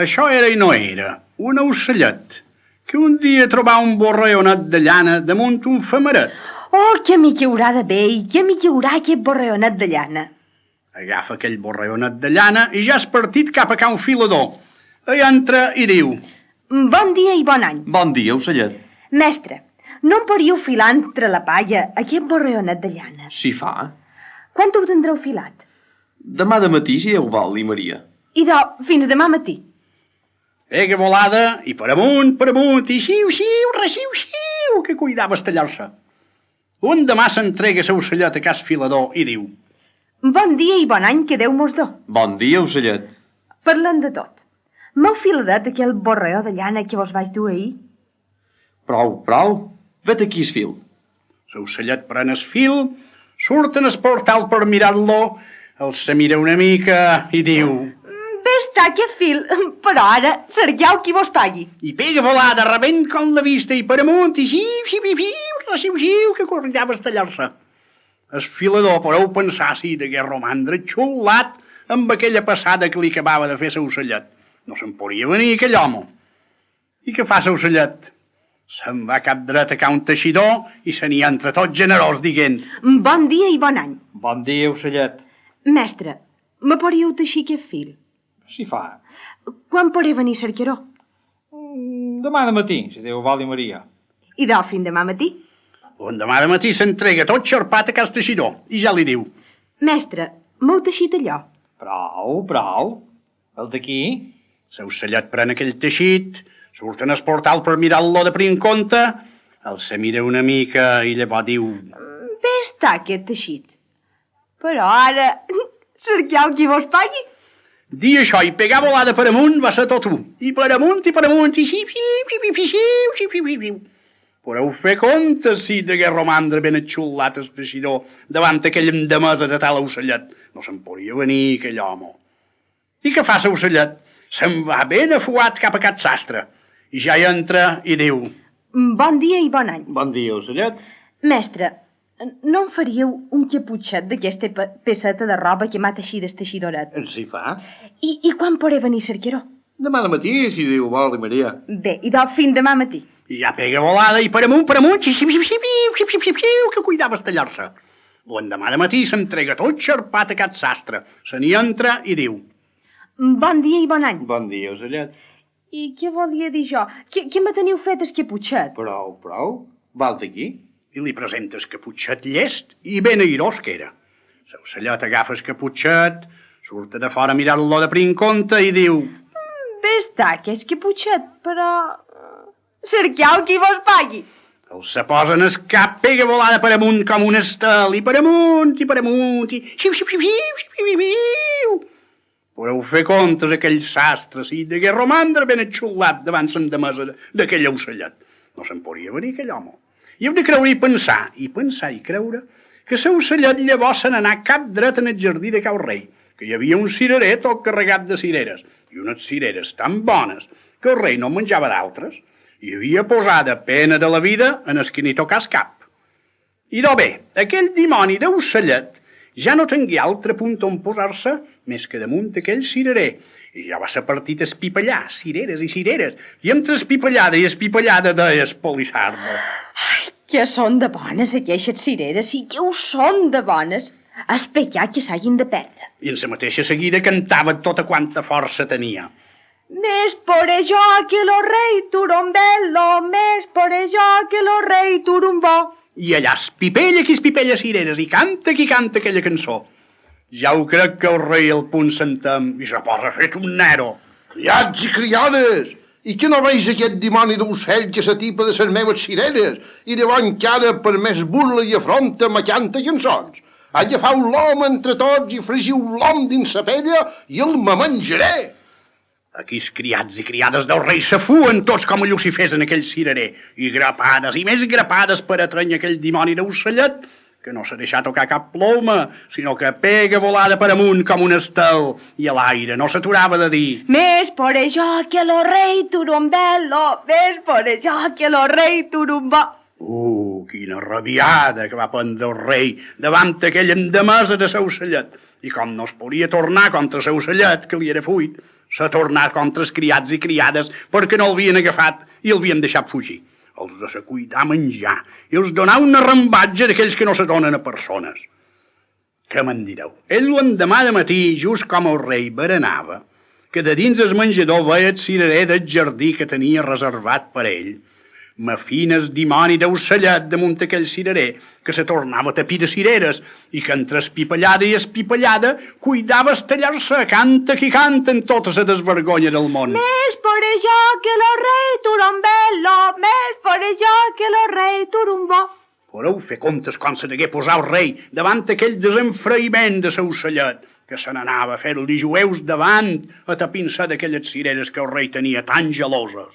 Això era i no era, un ocellet, que un dia trobà un borreonet de llana damunt un femeret. Oh, que amic hi haurà d'haver i que amic hi haurà aquest borreonet de llana. Agafa aquell borreonet de llana i ja és partit cap a can filador. Hi entra i diu: Bon dia i bon any. Bon dia, ocellet. Mestre, no em podríeu filar entre la palla aquest borreonet de llana? Si fa. Quan ho tindreu filat? Demà de matí, si Déu vol, i Maria. Idò, fins demà matí. Pega volada i per amunt, i xiu, reciu, que cuidava estallar-se. Un demà s'entrega l'ocellet a cas filador i diu: Bon dia i bon any, que Déu mos do. Bon dia, ocellet. Parlem de tot. M'heu filadet aquell borreó de llana que vos vaig dur ahir? Prou. Vet aquí el fil. L'ocellet pren el fil, surt en el portal per mirar-lo, el se mira una mica i diu: Bé està aquest fil, però ara cerqueu qui vos pagui. I pega volada, rebent com la vista, i per amunt, i xiu, que corriava a estallar-se. El filador, podeu pensar, si degué romandre xulat amb aquella passada que li acabava de fer l'ocellet. No se'n podia venir aquell home. I què fa l'ocellet? Se'n va cap dret a ca un teixidor i se n'hi entra tot generós dient: Bon dia i bon any. Bon dia, ocellet. Mestre, me podríeu teixir aquest fil? Si fa. Quan podré venir a cercar-ho? Demà de matí, si Déu vol, i Maria. I de fin demà matí? On demà de matí s'entrega tot xarpat a cas teixidor i ja li diu: Mestre, m'heu teixit allò? Prou. El d'aquí? L'ocellet pren aquell teixit, surt en el portal per mirar-lo de prim compte, el se mira una mica i llavors diu: Bé està aquest teixit. Però ara cerqueu qui vos pagui. Dir això i pegar volada per amunt va ser tot un. I per amunt, i xiu. Podeu fer compte si degué romandre ben atxulat el teixidor davant aquell endemesa de tal ocellet. No se'n podia venir aquell home. I què fa l'ocellet? Se'n va ben afuat cap a cap sastre. I ja hi entra i diu: Bon dia i bon any. Bon dia, ocellet. Mestre, no em faríeu un caputxet d'aquesta pesseta de roba que m'ha teixit el teixidoret? Si fa. I quan podré venir a cercar-ho? Demà de matí, si Déu vol, i Maria. Bé, i del fin demà matí. I ja pega volada i per amunt, que cuidava estallar-se. L'endemà de matí s'entrega tot xarpat a cap sastre. Se n'hi entra i diu: Bon dia i bon any. Bon dia, ocellet. I què volia dir jo? Què me teniu fet el caputxet? Prou. Val d'aquí. I li presenta el caputxet llest i ben airós que era. L'ocellet agafa el caputxet, surt de fora a mirar-lo de prim compte i diu: Bé està aquest caputxet, però cerqueu qui vos pagui. El se posa en el cap, pega volada per amunt com un estel, i per amunt, i xiu. Podeu fer comptes aquell sastre, si degué romandre ben atxulat davant l'endemesa d'aquell ocellet. No se'n podia venir aquell home. I hem de creure i pensar i creure que l'ocellet llavors se n'anà cap dret en el jardí de Cau Rei, que hi havia un cirerer tot carregat de cireres, i unes cireres tan bones que el rei no en menjava d'altres, i havia posada pena de la vida en el que ni tocàs cap. I do bé, aquell dimoni d'ocellet ja no tingué altre punt on posar-se més que damunt aquell cirerer, i ja va ser partit a espipallar, cireres, i entre espipallada i espipallada deia Polissardo: Ai, que són de bones aquestes cireres, i que ho són de bones. És pecat que s'hagin de perdre. I en la mateixa seguida cantava tota quanta força tenia: Més por jo que lo rei Turumbello, més por jo que lo rei Turumbó. I allà espipella qui espipella cireres i canta qui canta aquella cançó. Ja ho crec que el rei el punt s'entén i se posa fet un nero. Criats i criades, i que no veig aquest dimoni d'ocell que s'atipa de les meves cireres i llavors encara per més burla i afronta me canta cançons. Agafau l'home entre tots i fregiu l'hom dins la pella i el me menjaré. Aquí els criats i criades del rei s'afuen tots com a lucifers en aquell cirerer, i grapades i més grapades per atranyar aquell dimoni d'ocellet, que no s'ha deixat tocar cap ploma, sinó que pega volada per amunt com un estel, i a l'aire no s'aturava de dir: Més por jo que lo rei Turumbello, més por jo que lo rei Turumbó. Quina rabiada que va prendre el rei davant aquella endemesa de l'ocellet. I com no es podia tornar contra l'ocellet que li era fuit, s'ha tornat contra els criats i criades perquè no l'havien agafat i l'havien deixat fugir. Els de se cuidar menjar i els donar una rambatge d'aquells que no se donen a persones. Què me'n direu? Ell l'endemà de matí, just com el rei berenava, que de dins el menjador veia el cirerer del jardí que tenia reservat per ell, m'afina el dimoni d'ocellet damunt aquell cirerer que se tornava tapir de cireres i que entre espipallada i espipallada cuidava estallar-se a canta qui canta en tota la desvergonya del món. Més por jo que lo rei turombello, més por jo que lo rei turumbo. Podeu fer comptes com se degué posar el rei davant aquell desenfraïment de l'ocellet que se n'anava a fer-li jueus davant a tapinçar d'aquelles cireres que el rei tenia tan geloses.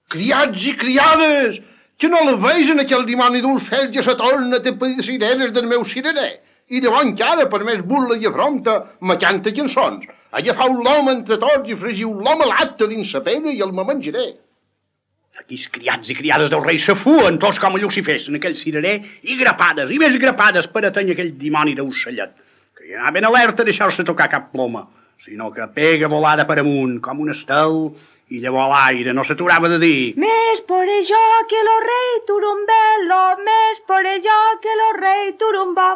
Criats i criades, que no la veig en aquell dimoni d'ocell que se torna a tapir de cireres del meu cirerer. I de bon cara, per més burla i afronta, me canta cançons. Agafau l'home entre tots i fregiu l'home l'acte dins la pella i el me menjaré. Aquí els criats i criades del rei s'afuen tots com a lucifers en aquell cirerer i grapades, i més grapades per ateny aquell dimoni d'ocellet, que ja anava ben alerta a deixar-se tocar cap ploma, sinó que pega volada per amunt, com un estel, i llavors a l'aire no s'aturava de dir Més por jo que lo rei turumbello, més por jo que lo rei turumbo.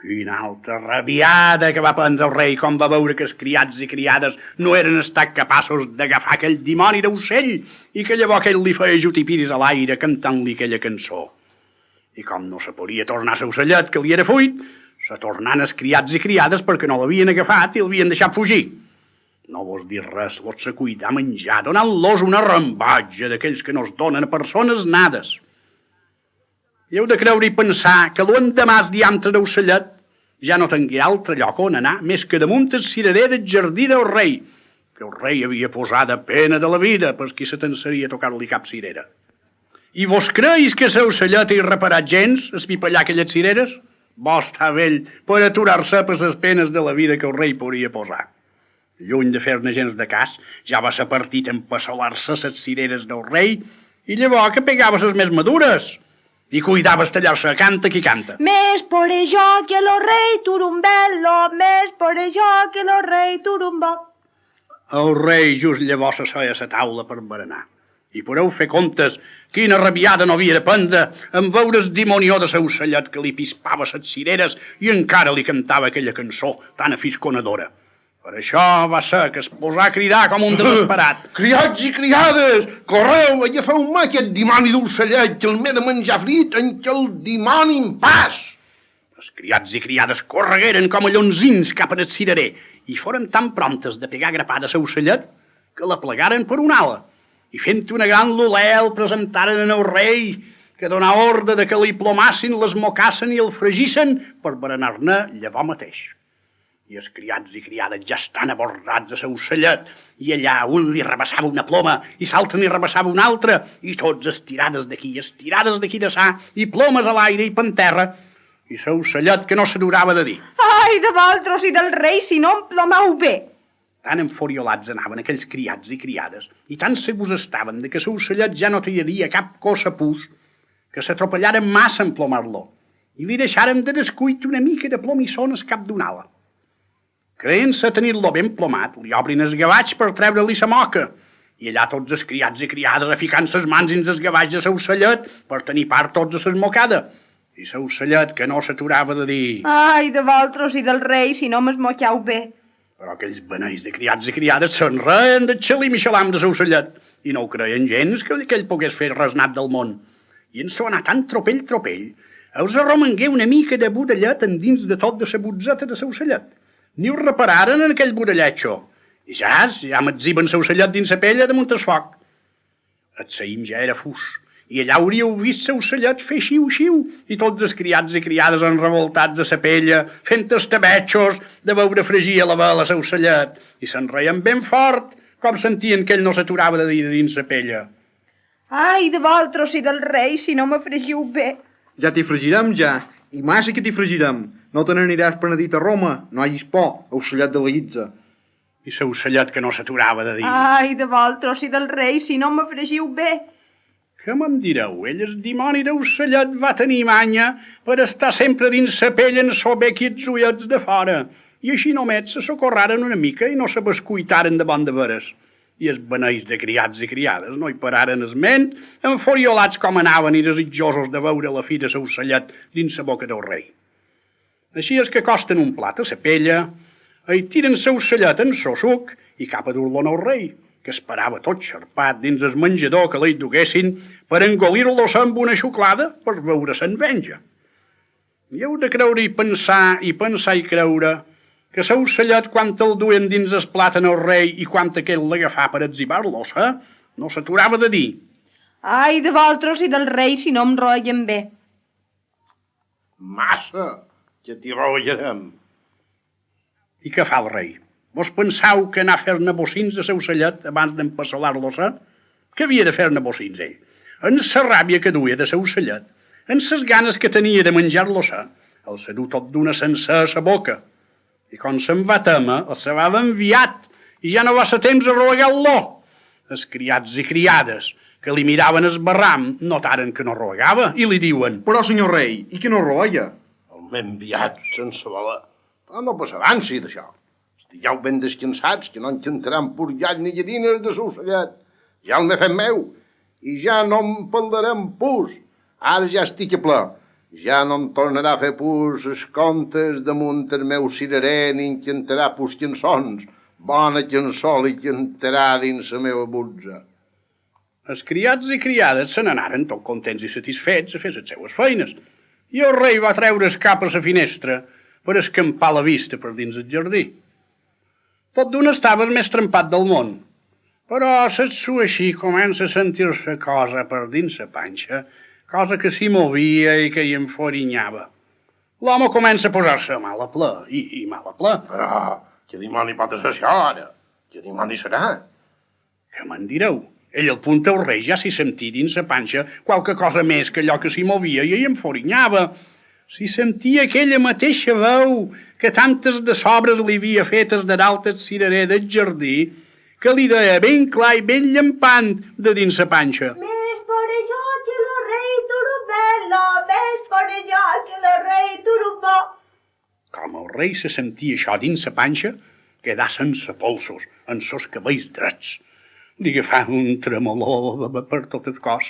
Quina altra rabiada que va prendre el rei quan va veure que els criats i criades no eren estat capaços d'agafar aquell dimoni d'ocell i que llavors aquell li feia jutipiris a l'aire cantant-li aquella cançó. I com no se podia tornar a l'ocellet que li era fuit, se tornant els criats i criades perquè no l'havien agafat i l'havien deixat fugir. No vols dir res, vols se cuidar menjar, donant-los una rambatge d'aquells que no es donen a persones nades. I heu de creure i pensar que l'endemà el diantre d'ocellet ja no tingué altre lloc on anar més que damunt el cirerer del jardí del rei, que el rei havia posat a pena de la vida per qui se tensaria a tocar-li cap cirera. I vos creus que l'ocellet hi reparat gens, espipallar aquelles cireres? Bo està vell per aturar-se per les penes de la vida que el rei podria posar. Lluny de fer-ne gens de cas, ja va ser partit en passolar-se les cireres del rei i llavors que pegava les més madures i cuidava estallar-se a canta qui canta. Més por jo que lo rei turumbello, més por jo que lo rei turumbo. El rei just llavors s'asseia a la taula per berenar. I podeu fer comptes quina rabiada no havia de prendre en veure el dimonió de l'ocellet que li pispava les cireres i encara li cantava aquella cançó tan afisconadora. Per això va ser que es posà a cridar com un desesperat. Criats i criades, correu, agafeu-me aquest dimoni d'ocellet que el m'he de menjar frit en què el dimoni em pas. Els criats i criades corregueren com a llonzins cap al cirerer i foren tan promptes de pegar grapades a l'ocellet que la plegaren per una ala i fent una gran lulea el presentaren al rei que donà ordre de que li plomassin, l'esmocassen i el fregissen per berenar-ne llavors mateix. I els criats i criades ja estan aborrats a l'ocellet, i allà un li rebassava una ploma, i l'altre li rebassava una altra, i tots estirades d'aquí de sa, i plomes a l'aire i per terra, i l'ocellet que no s'adorava de dir. Ai, de vosaltres i del rei, si no em plomeu bé. Tan enforiolats anaven aquells criats i criades, i tan segurs estaven de que l'ocellet ja no triaria cap cosa pus, que s'atropellaren massa en plomar-lo, i li deixaren de descuit una mica de plomissón al cap d'una ala. Creient-se tenir-lo ben plomat, li obrin el gavatx per treure-li la moca, i allà tots els criats i criades aficant ses mans dins el gavatx de l'ocellet per tenir part tots a l'esmocada. I l'ocellet que no s'aturava de dir... Ai, de vosaltres i del rei, si no m'esmoqueu bé. Però aquells beneis de criats i criades se'n reien de xalim i xalam de l'ocellet, i no ho creien gens que ell pogués fer resnat del món. I en sonar tan tropell, els arromangué una mica de budellet endins de tot de la butzeta de l'ocellet. Ni ho repararen en aquell budelletxo. I ja m'etziven l'ocellet dins la pella damunt el foc. El saïm ja era fus, i allà hauríeu vist l'ocellet fer xiu-xiu, i tots els criats i criades enrevoltats a la pella, fent estabetxos de veure fregir a la vela l'ocellet, i se'n reien ben fort, com sentien que ell no s'aturava de dir dins la pella. Ai, de vosaltres i del rei, si no m'afregiu bé. Ja t'hi fregirem, ja. I massa que t'hi fregirem. No te n'aniràs penedit a Roma. No hagis por, ocellet de la guitza. I l'ocellet que no s'aturava de dir. Ai, de vosaltres i del rei, si no m'afregiu bé. Què me'n direu? Ell, el dimoni d'ocellet, va tenir manya per estar sempre dins la pell en sober qui els ullets de fora. i així només se socorraren una mica i no se bescuitaren davant de veres. I els beneix de criats i criades no hi pararen esment, enforiolats com anaven i desitjosos de veure la fi de l'ocellet dins la boca del rei. Així és que costen un plat a la pella, i tiren l'ocellet en so suc i cap a dur-lo al rei, que esperava tot xarpat dins el menjador que li duguessin per engolir-lo amb una xuclada per veure-se'n venja. I heu de creure i pensar i creure que l'ocellet, quan el duen dins el plat en el rei i quan aquell l'agafà per etzibar-lo, no s'aturava de dir: Ai, de vosaltres i del rei si no em rotllen bé. Massa, que t'hi rotllarem. I què fa el rei? Vos pensau que anar a fer-ne bocins a l'ocellet abans d'empassolar-lo? Què havia de fer-ne bocins ell? En la ràbia que duia de l'ocellet, en les ganes que tenia de menjar-lo, el se du tot d'una sense a la boca. I quan se'n va témer, el se va enviat i ja no va ser temps a roegar-lo. Els criats i criades que li miraven el barram notaren que no roegava i li diuen: Però, senyor rei, i que no rolla? El m'he enviat sense voler. Però no passaran, sí, d'això. Estigueu ben descansats, que no intentaran purllat ni lladines de l'ocellet. Ja el m'he fet meu, i ja no em parlarem pus. Ara ja estic a ple. Ja no em tornarà a fer pus els contes damunt el meu cirerer ni em cantarà pus cançons. Bona cançó li cantarà dins la meva butza. Els criats i criades se n'anaren tot contents i satisfets a fer les seues feines, i el rei va treure el cap a la finestra per escampar la vista per dins el jardí. Tot d'una estava el més trempat del món, però saps-ho així comença a sentir-se cosa per dins la panxa, cosa que s'hi movia i que hi enforinyava. L'home comença a posar-se mal a ple, i mal a ple. Però, què dimoni pot ser això, ara? Què dimoni serà? Què me'n direu? Ell al punt el rei ja s'hi sentia dins la panxa qualque cosa més que allò que s'hi movia i hi enforinyava. S'hi sentia aquella mateixa veu que tantes de sobres li havia fetes de dalt el cirerer del jardí, que li deia ben clar i ben llampant de dins la panxa: Més por això que lo rei Turubello, més por això que lo rei Turubó. Com el rei se sentia això dins la panxa, quedà sense polsos, en sos cabells drets. Li agafà un tremolor per tot el cos,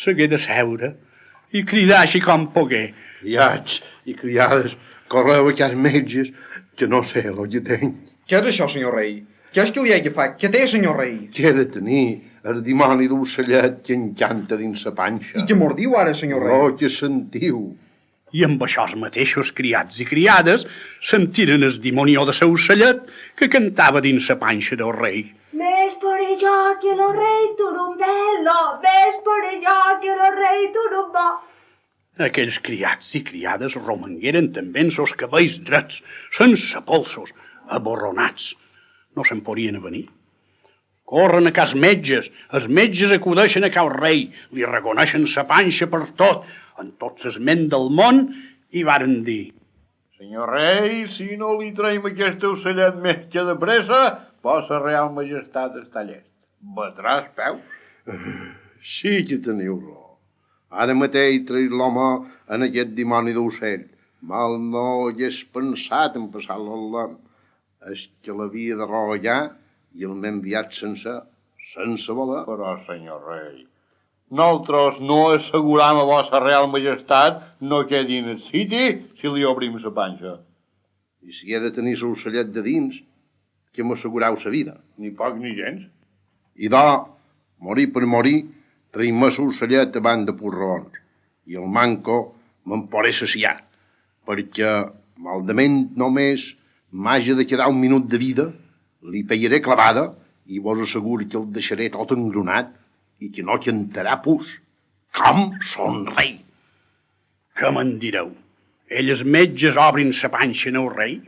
s'hagué de seure i cridar així com pogué: Criats i criades, correu a cas metges, que no sé el que tenc. Què és això, senyor rei? Què és que li ha agafat? Què té, senyor rei? Què he de tenir el dimoni d'ocellet que encanta dins la panxa? I què mos diu ara, senyor rei? Oh, que sentiu? I amb això els mateixos criats i criades sentiren el dimonió de l'ocellet que cantava dins la panxa del rei. Més por això que lo rei Turumbello, més por això que lo rei Turubó. Aquells criats i criades romangueren també en sos cabells drets, sense polsos, aborronats. No se'n podien avenir. Corren a cas metges, els metges acudeixen a cal rei, li reconeixen sa panxa per tot, en tots els men del món, i varen dir: Senyor rei, si no li traiem aquest ocellet més que de pressa, posa real majestat està llest. Batrà els peus? Sí que teniu raó. Ara mateix traït l'home en aquest dimoni d'ocell. Mal no hi hagués pensat en passar-lo al lem. És que l'havia de rotllar i el m'ha enviat sense voler. Però, senyor rei, nosaltres no asseguram a vostra real majestat no quedi en el siti si li obrim la panxa. I si he de tenir l'ocellet de dins, que m'assegurau sa vida. Ni poc ni gens. I morir per morir, traiem-me l'ocellet davant de purs raons. I el manco me'n podré saciar, perquè maldament només m'hagi de quedar un minut de vida, li pegaré clavada i vos asseguro que el deixaré tot engronat i que no cantarà pus. Com son rei! Què me'n direu? Elles metges obrin sa panxa en el rei,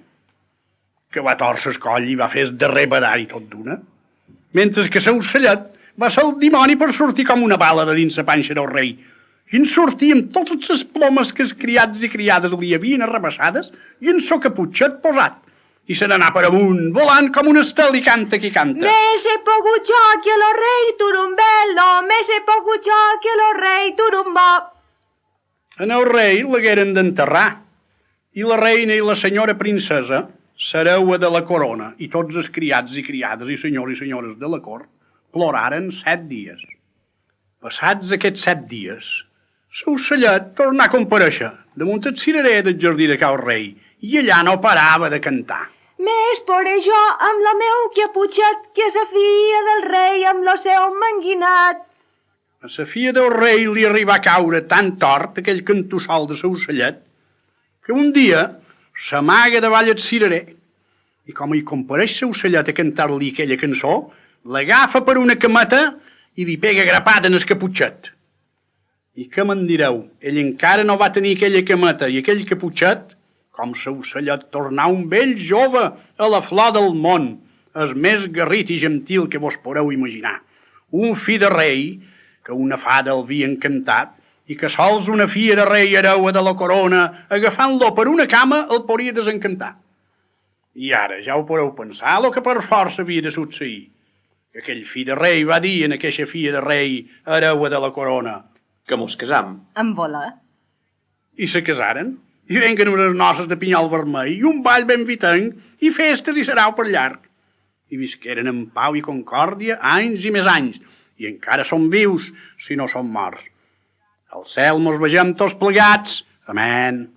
que va torcer el coll i va fer el darrer badari tot d'una, mentre que l'ocellet va ser el dimoni per sortir com una bala de dins la panxa del rei, i en sortir amb totes les plomes que els criats i criades li havien arrabassades i en so caputxet posat. I se n'anà per amunt, volant com un estel i canta qui canta. Més he pogut jo que lo rei Turumbello, més he pogut jo que lo rei Turumbó. En el rei l'hagueren d'enterrar, i la reina i la senyora princesa l'hereua de la corona, i tots els criats i criades i senyors i senyores de la cort ploraren 7 dies. Passats aquests 7 dies, l'ocellet tornà a comparèixer damunt el cirerer del jardí de Cau Rei i allà no parava de cantar. Més por jo amb la meu caputxet que la filla del rei amb lo seu manguinat. A la filla del rei li arribà a caure tan tort aquell cantussol de l'ocellet que un dia s'amaga davall el cirerer i com hi compareix l'ocellet a cantar-li aquella cançó, l'agafa per una cameta i li pega grapada en el caputxet. I què me'n direu? Ell encara no va tenir aquella cameta i aquell caputxet, com l'ocellet tornà un vell jove a la flor del món, el més garrit i gentil que vos podeu imaginar. Un fill de rei, que una fada el havia encantat, i que sols una filla de rei hereua de la corona, agafant-lo per una cama, el podria desencantar. I ara ja ho podeu pensar, el que per força havia de succeir. Que aquell fill de rei va dir en aquella filla de rei hereua de la corona: Que mos casam. En voler. I se casaren, i venguen unes noces de pinyol vermell, i un ball ben vitenc, i festes i sarau per llarg. I visqueren en pau i concòrdia anys i més anys, i encara són vius, si no són morts. Al cel mos vegem tots plegats. Amén.